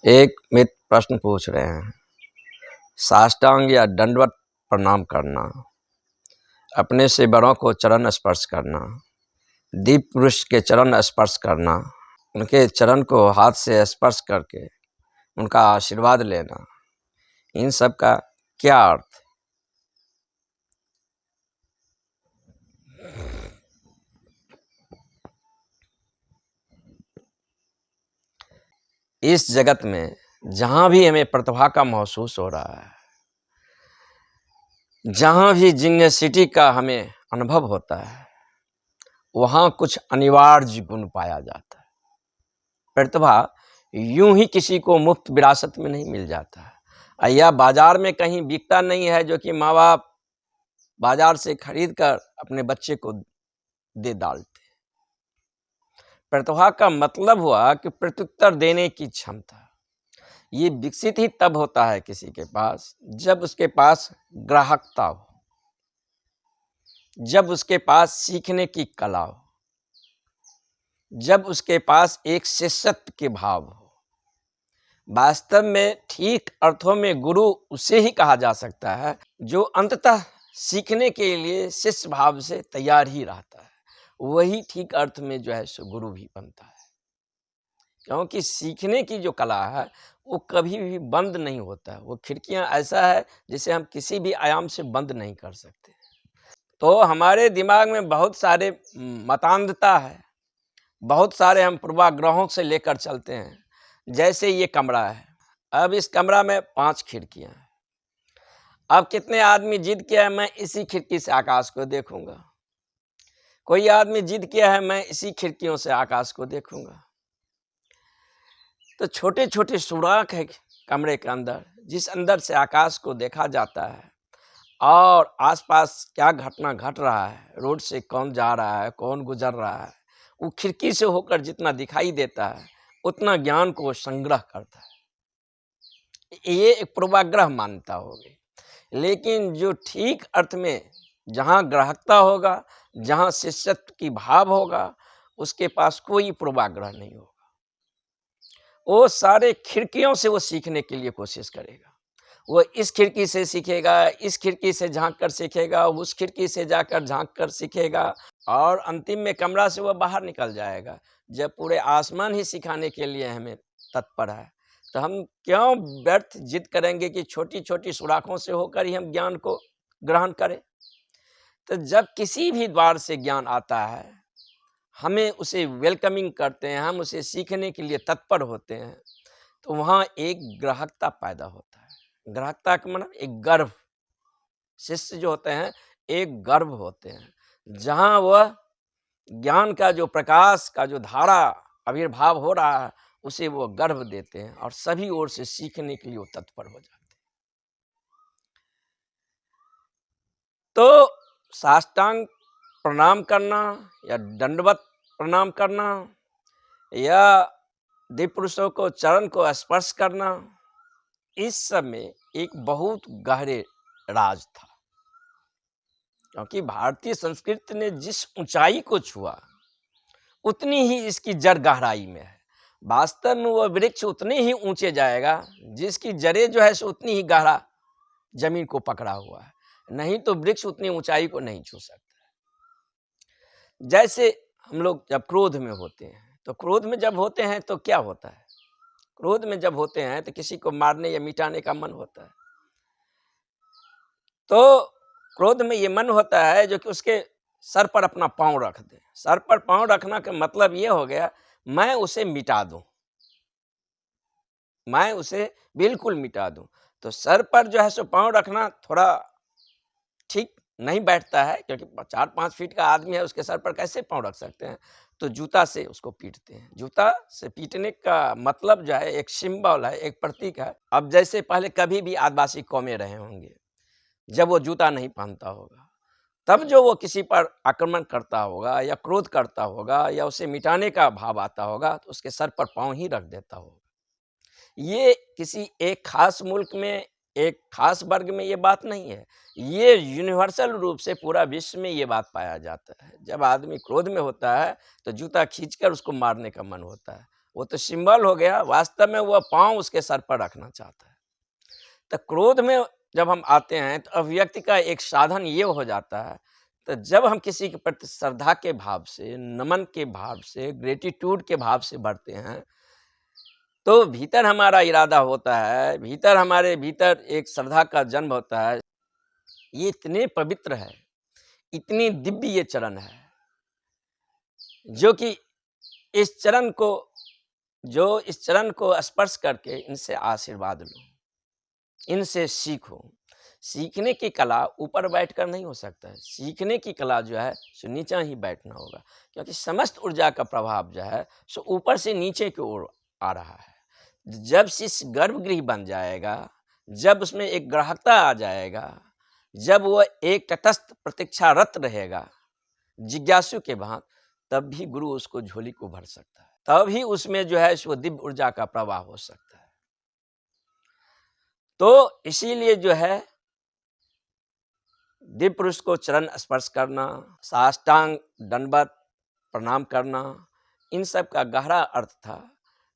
एक मित्र प्रश्न पूछ रहे हैं, साष्टांग या दंडवत प्रणाम करना, अपने से बड़ों को चरण स्पर्श करना, दीप पुरुष के चरण स्पर्श करना, उनके चरण को हाथ से स्पर्श करके उनका आशीर्वाद लेना, इन सब का क्या अर्थ? इस जगत में जहाँ भी हमें प्रतिभा का महसूस हो रहा है, जहाँ भी जिज्ञासिटी का हमें अनुभव होता है, वहाँ कुछ अनिवार्य गुण पाया जाता है। प्रतिभा यूं ही किसी को मुफ्त विरासत में नहीं मिल जाता है, या बाजार में कहीं बिकता नहीं है जो कि माँ बाप बाजार से खरीद कर अपने बच्चे को दे डालते। प्रतिभा का मतलब हुआ कि प्रत्युत्तर देने की क्षमता। ये विकसित ही तब होता है किसी के पास जब उसके पास ग्राहकता हो, जब उसके पास सीखने की कला हो, जब उसके पास एक शिष्यत्व के भाव हो। वास्तव में ठीक अर्थों में गुरु उसे ही कहा जा सकता है जो अंततः सीखने के लिए शिष्य भाव से तैयार ही रहता है। वही ठीक अर्थ में जो है सो गुरु भी बनता है, क्योंकि सीखने की जो कला है वो कभी भी बंद नहीं होता है। वो खिड़कियां ऐसा है जिसे हम किसी भी आयाम से बंद नहीं कर सकते। तो हमारे दिमाग में बहुत सारे मतान्धता है, बहुत सारे हम पूर्वाग्रहों से लेकर चलते हैं। जैसे ये कमरा है, अब इस कमरा में 5 खिड़कियां हैं। अब कितने आदमी जिद किया है मैं इसी खिड़की से आकाश को देखूंगा, कोई आदमी जिद किया है मैं इसी खिड़कियों से आकाश को देखूंगा। तो छोटे छोटे सुराख है कमरे के अंदर, जिस अंदर से आकाश को देखा जाता है और आसपास क्या घटना घट रहा है, रोड से कौन जा रहा है, कौन गुजर रहा है, वो खिड़की से होकर जितना दिखाई देता है उतना ज्ञान को संग्रह करता है। ये एक पूर्वाग्रह मान्यता हो गई। लेकिन जो ठीक अर्थ में जहाँ ग्राहकता होगा, जहाँ शिष्यत्व की भाव होगा, उसके पास कोई पूर्वाग्रह नहीं होगा। वो सारे खिड़कियों से वो सीखने के लिए कोशिश करेगा। वो इस खिड़की से सीखेगा, इस खिड़की से झांक कर सीखेगा, उस खिड़की से जाकर झांक कर सीखेगा और अंतिम में कमरा से वह बाहर निकल जाएगा। जब पूरे आसमान ही सिखाने के लिए हमें तत्पर है, तो हम क्यों व्यर्थ जिद करेंगे कि छोटी छोटी सुराखों से होकर ही हम ज्ञान को ग्रहण करें? तो जब किसी भी द्वार से ज्ञान आता है, हमें उसे वेलकमिंग करते हैं, हम उसे सीखने के लिए तत्पर होते हैं, तो वहाँ एक ग्राहकता पैदा होता है। ग्राहकता का मतलब एक गर्व। शिष्य जो होते हैं एक गर्व होते हैं, जहाँ वह ज्ञान का जो प्रकाश का जो धारा आविर्भाव हो रहा है उसे वो गर्व देते हैं और सभी ओर से सीखने के लिए वो तत्पर हो जाते हैं। तो साष्टांग प्रणाम करना या दंडवत प्रणाम करना या दिव्य पुरुषों को चरण को स्पर्श करना, इस सब में एक बहुत गहरे राज था। क्योंकि भारतीय संस्कृति ने जिस ऊंचाई को छुआ उतनी ही इसकी जड़ गहराई में है। वास्तव में वह वृक्ष उतने ही ऊंचे जाएगा जिसकी जड़ें जो है सो उतनी ही गहरा जमीन को पकड़ा हुआ है, नहीं तो वृक्ष उतनी ऊंचाई को नहीं छू सकता। जैसे हम लोग जब क्रोध में होते हैं, तो क्रोध में जब होते हैं तो क्या होता है? क्रोध में जब होते हैं तो किसी को मारने या मिटाने का मन होता है। तो क्रोध में ये मन होता है जो कि उसके सर पर अपना पांव रख दे। सर पर पांव रखना का मतलब ये हो गया मैं उसे मिटा दूं, मैं उसे बिल्कुल मिटा दूं। तो सर पर जो है सो पांव रखना थोड़ा ठीक नहीं बैठता है, क्योंकि 4-5 फीट का आदमी है, उसके सर पर कैसे पांव रख सकते हैं? तो जूता से उसको पीटते हैं। जूता से पीटने का मतलब जो है एक सिंबल है, एक प्रतीक है। अब जैसे पहले कभी भी आदिवासी कौमें रहे होंगे, जब वो जूता नहीं पहनता होगा, तब जो वो किसी पर आक्रमण करता होगा या क्रोध करता होगा या उसे मिटाने का भाव आता होगा, तो उसके सर पर पांव ही रख देता होगा। ये किसी एक खास मुल्क में, एक खास वर्ग में ये बात नहीं है, ये यूनिवर्सल रूप से पूरा विश्व में ये बात पाया जाता है। जब आदमी क्रोध में होता है तो जूता खींचकर उसको मारने का मन होता है, वो तो सिंबल हो गया, वास्तव में वह पाँव उसके सर पर रखना चाहता है। तो क्रोध में जब हम आते हैं तो अभिव्यक्ति का एक साधन ये हो जाता है, तो जब हम किसी के प्रति श्रद्धा के भाव से, नमन के भाव से, ग्रेटिट्यूड के भाव से बढ़ते हैं, तो भीतर हमारा इरादा होता है, भीतर हमारे भीतर एक श्रद्धा का जन्म होता है। ये इतने पवित्र है, इतनी दिव्य ये चरण है, जो कि इस चरण को इस चरण को स्पर्श करके इनसे आशीर्वाद लो, इनसे सीखो। सीखने की कला ऊपर बैठकर नहीं हो सकता है, सीखने की कला जो है सो नीचा ही बैठना होगा, क्योंकि समस्त ऊर्जा का प्रभाव जो है सो ऊपर से नीचे की ओर आ रहा है। जब शिष्य गर्भगृह बन जाएगा, जब उसमें एक ग्राहकता आ जाएगा, जब वह एक तटस्थ प्रतीक्षारत रहेगा जिज्ञासु के भांत, तब भी गुरु उसको झोली को भर सकता है, तभी उसमें जो है सो दिव्य ऊर्जा का प्रवाह हो सकता है। तो इसीलिए जो है दिव्य पुरुष को चरण स्पर्श करना, साष्टांग दंडवत प्रणाम करना, इन सब का गहरा अर्थ था।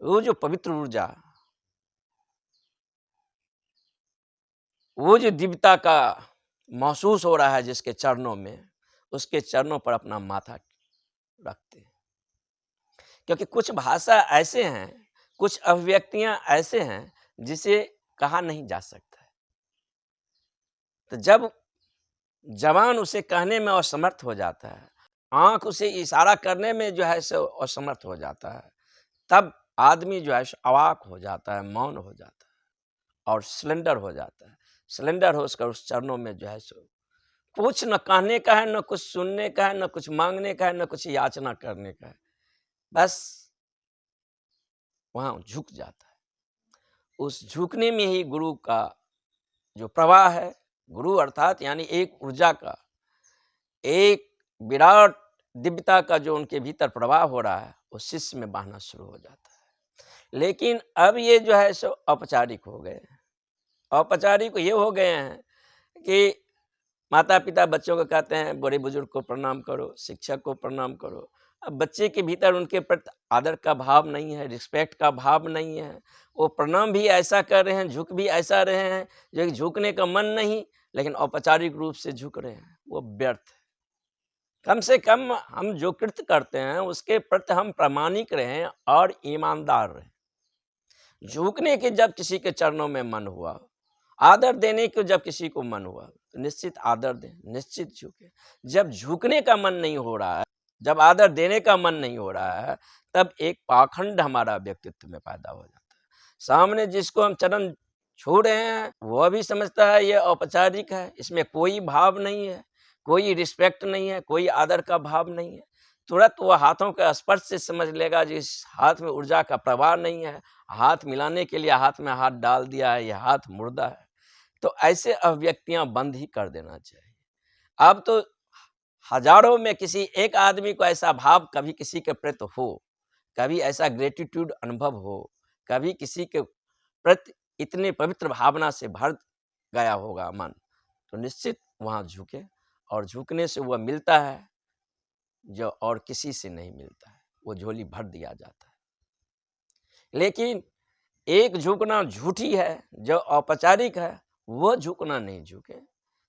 वो जो पवित्र ऊर्जा, वो जो दिव्यता का महसूस हो रहा है जिसके चरणों में, उसके चरणों पर अपना माथा रखते हैं। क्योंकि कुछ भाषा ऐसे हैं, कुछ अभिव्यक्तियां ऐसे हैं जिसे कहा नहीं जा सकता है। तो जब जवान उसे कहने में असमर्थ हो जाता है, आंख उसे इशारा करने में जो है सो असमर्थ हो जाता है, तब आदमी जो है सो अवाक हो जाता है, मौन हो जाता है और सिलेंडर हो जाता है। सिलेंडर होकर उस चरणों में जो है सो कुछ न कहने का है, न कुछ सुनने का है, न कुछ मांगने का है, न कुछ याचना करने का है, बस वहाँ झुक जाता है। उस झुकने में ही गुरु का जो प्रवाह है, गुरु अर्थात यानी एक ऊर्जा का, एक विराट दिव्यता का जो उनके भीतर प्रवाह हो रहा है, वो शिष्य में बहना शुरू हो जाता है। लेकिन अब ये जो है सो औपचारिक हो गए हैं। औपचारिक ये हो गए हैं कि माता पिता बच्चों को कहते हैं बड़े बुजुर्ग को प्रणाम करो, शिक्षक को प्रणाम करो। अब बच्चे के भीतर उनके प्रति आदर का भाव नहीं है, रिस्पेक्ट का भाव नहीं है। वो प्रणाम भी ऐसा कर रहे हैं, झुक भी ऐसा रहे हैं, जो झुकने का मन नहीं, लेकिन औपचारिक रूप से झुक रहे हैं, वो व्यर्थ है। कम से कम हम जो कृत्य करते हैं उसके प्रति हम प्रामाणिक रहें और ईमानदार रहें। झुकने के जब किसी के चरणों में मन हुआ, आदर देने को जब किसी को मन हुआ, तो निश्चित आदर दें, निश्चित झुके। जब झुकने का मन नहीं हो रहा है, जब आदर देने का मन नहीं हो रहा है, तब एक पाखंड हमारा व्यक्तित्व में पैदा हो जाता है। सामने जिसको हम चरण छू रहे हैं, वह भी समझता है ये औपचारिक है, इसमें कोई भाव नहीं है, कोई रिस्पेक्ट नहीं है, कोई आदर का भाव नहीं है। तुरंत वह हाथों के स्पर्श से समझ लेगा जिस हाथ में ऊर्जा का प्रवाह नहीं है, हाथ मिलाने के लिए हाथ में हाथ डाल दिया है, यह हाथ मुर्दा है। तो ऐसे अभिव्यक्तियां बंद ही कर देना चाहिए। अब तो हजारों में किसी एक आदमी को ऐसा भाव कभी किसी के प्रति हो, कभी ऐसा ग्रेटिट्यूड अनुभव हो, कभी किसी के प्रति इतने पवित्र भावना से भर गया होगा मन, तो निश्चित वहाँ झुके, और झुकने से वह मिलता है जो और किसी से नहीं मिलता है, वो झोली भर दिया जाता है। लेकिन एक झुकना झूठी है, जो औपचारिक है, वह झुकना नहीं झुके।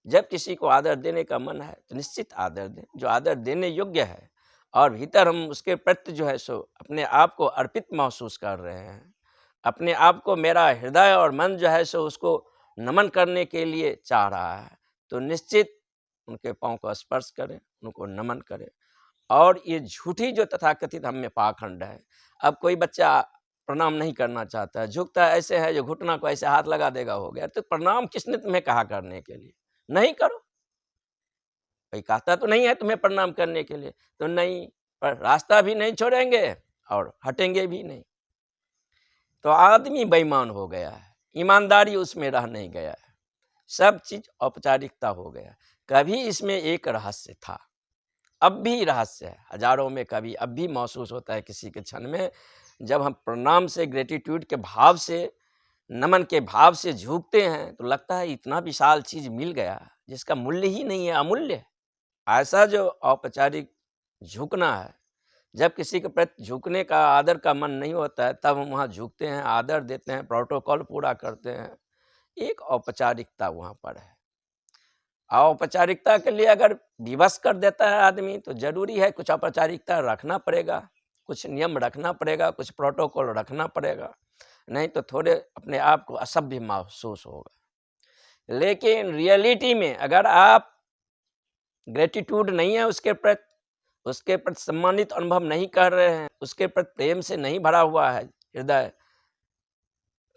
जब किसी को आदर देने का मन है तो निश्चित आदर दें, जो आदर देने योग्य है, और भीतर हम उसके प्रति जो है सो अपने आप को अर्पित महसूस कर रहे हैं, अपने आप को मेरा हृदय और मन जो है सो उसको नमन करने के लिए चाह रहा है, तो निश्चित उनके पाँव को स्पर्श करें, उनको नमन करें। और ये झूठी जो तथाकथित हम में पाखंड है, अब कोई बच्चा प्रणाम नहीं करना चाहता है, झुकता ऐसे है जो घुटना को ऐसे हाथ लगा देगा, हो गया। तो प्रणाम किसने तुम्हें कहा करने के लिए? नहीं करो। कोई कहता तो नहीं है तुम्हें प्रणाम करने के लिए, तो नहीं, पर रास्ता भी नहीं छोड़ेंगे और हटेंगे भी नहीं। तो आदमी बेईमान हो गया है, ईमानदारी उसमें रह नहीं गया है, सब चीज औपचारिकता हो गया। कभी इसमें एक रहस्य था, अब भी रहस्य है, हजारों में कभी अब भी महसूस होता है किसी के क्षण में, जब हम प्रणाम से, ग्रेटिट्यूड के भाव से, नमन के भाव से झुकते हैं, तो लगता है इतना विशाल चीज मिल गया जिसका मूल्य ही नहीं है, अमूल्य है। ऐसा जो औपचारिक झुकना है, जब किसी के प्रति झुकने का, आदर का मन नहीं होता है, तब हम वहाँ झुकते हैं, आदर देते हैं, प्रोटोकॉल पूरा करते हैं। एक औपचारिकता वहाँ पर है। औपचारिकता के लिए अगर विवश कर देता है आदमी, तो ज़रूरी है कुछ औपचारिकता रखना पड़ेगा, कुछ नियम रखना पड़ेगा, कुछ प्रोटोकॉल रखना पड़ेगा, नहीं तो थोड़े अपने आप को असभ्य महसूस होगा। लेकिन रियलिटी में अगर आप ग्रेटिट्यूड नहीं है उसके प्रति सम्मानित अनुभव नहीं कर रहे हैं, उसके प्रति प्रेम से नहीं भरा हुआ है हृदय,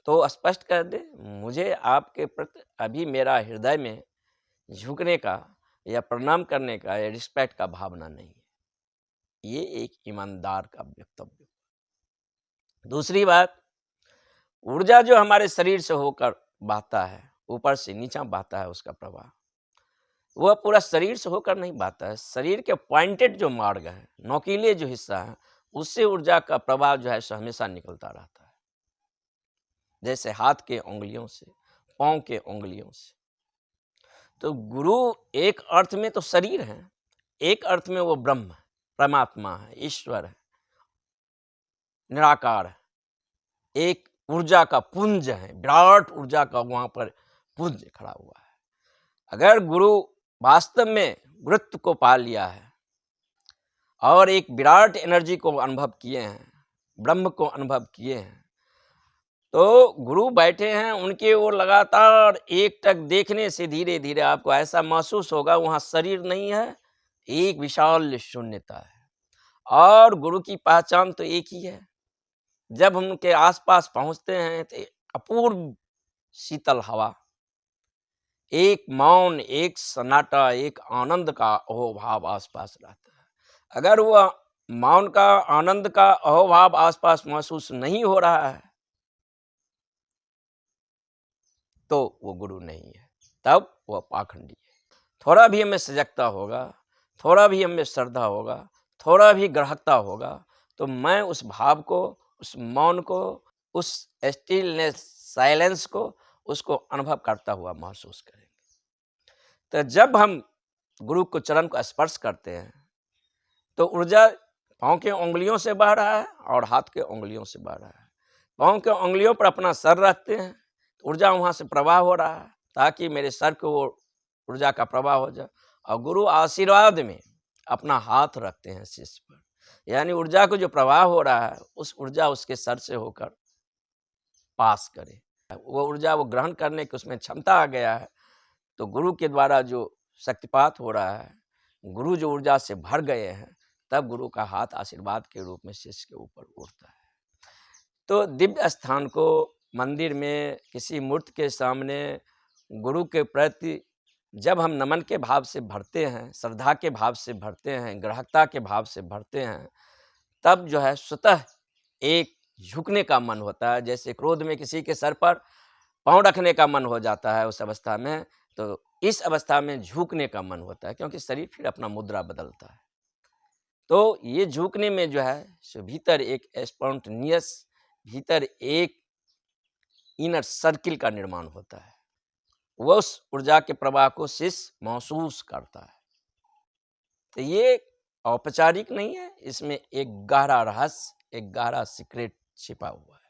तो स्पष्ट कर दे, मुझे आपके प्रति अभी मेरा हृदय में झुकने का या प्रणाम करने का या रिस्पेक्ट का भावना नहीं है। ये एक ईमानदार का वक्तव्य। दूसरी बात, ऊर्जा जो हमारे शरीर से होकर बहता है, ऊपर से नीचा बहता है, उसका प्रवाह वह पूरा शरीर से होकर नहीं बहता है। शरीर के पॉइंटेड जो मार्ग है, नोकीले जो हिस्सा है, उससे ऊर्जा का प्रवाह जो है सो हमेशा निकलता रहता है। जैसे हाथ के उंगलियों से, पाँव के उंगलियों से। तो गुरु एक अर्थ में तो शरीर है, एक अर्थ में वो ब्रह्म, परमात्मा है, ईश्वर है, निराकार है, एक ऊर्जा का पुंज है, विराट ऊर्जा का वहां पर पुंज खड़ा हुआ है। अगर गुरु वास्तव में गुरुत्व को पा लिया है और एक विराट एनर्जी को अनुभव किए हैं, ब्रह्म को अनुभव किए हैं, तो गुरु बैठे हैं, उनके ओर लगातार एकटक देखने से धीरे धीरे आपको ऐसा महसूस होगा वहाँ शरीर नहीं है, एक विशाल शून्यता है। और गुरु की पहचान तो एक ही है, जब हम उनके आसपास पहुँचते हैं तो अपूर्व शीतल हवा, एक मौन, एक सन्नाटा, एक आनंद का अहोभाव आसपास रहता है। अगर वह मौन का, आनंद का अहोभाव आसपास महसूस नहीं हो रहा है, तो वो गुरु नहीं है, तब वह पाखंडी है। थोड़ा भी हमें सजगता होगा, थोड़ा भी हमें श्रद्धा होगा, थोड़ा भी ग्राह्यता होगा, तो मैं उस भाव को, उस मौन को, उस स्टिलनेस, साइलेंस को, उसको अनुभव करता हुआ महसूस करेंगे। तो जब हम गुरु को चरण को स्पर्श करते हैं, तो ऊर्जा पाँव के उंगलियों से बह रहा है और हाथ के उंगलियों से बह रहा है। पाँव के उंगलियों पर अपना सर रखते हैं, ऊर्जा वहाँ से प्रवाह हो रहा है, ताकि मेरे सर को वो ऊर्जा का प्रवाह हो जाए। और गुरु आशीर्वाद में अपना हाथ रखते हैं शीश पर, यानी ऊर्जा को जो प्रवाह हो रहा है, उस ऊर्जा उसके सर से होकर पास करे, वो ऊर्जा वो ग्रहण करने की उसमें क्षमता आ गया है। तो गुरु के द्वारा जो शक्तिपात हो रहा है, गुरु जो ऊर्जा से भर गए हैं, तब गुरु का हाथ आशीर्वाद के रूप में शिष्य के ऊपर उठता है। तो दिव्य स्थान को, मंदिर में, किसी मूर्ति के सामने गुरु के प्रति जब हम नमन के भाव से भरते हैं, श्रद्धा के भाव से भरते हैं, ग्राह्यता के भाव से भरते हैं, तब जो है स्वतः एक झुकने का मन होता है। जैसे क्रोध में किसी के सर पर पाँव रखने का मन हो जाता है उस अवस्था में, तो इस अवस्था में झुकने का मन होता है, क्योंकि शरीर फिर अपना मुद्रा बदलता है। तो ये झुकने में जो है सो भीतर एक स्पॉन्टेनियस, भीतर एक इनर सर्किल का निर्माण होता है। वह उस ऊर्जा के प्रवाह को शिष्य महसूस करता है। तो ये औपचारिक नहीं है, इसमें एक गहरा रहस्य, एक गहरा सीक्रेट छिपा हुआ है।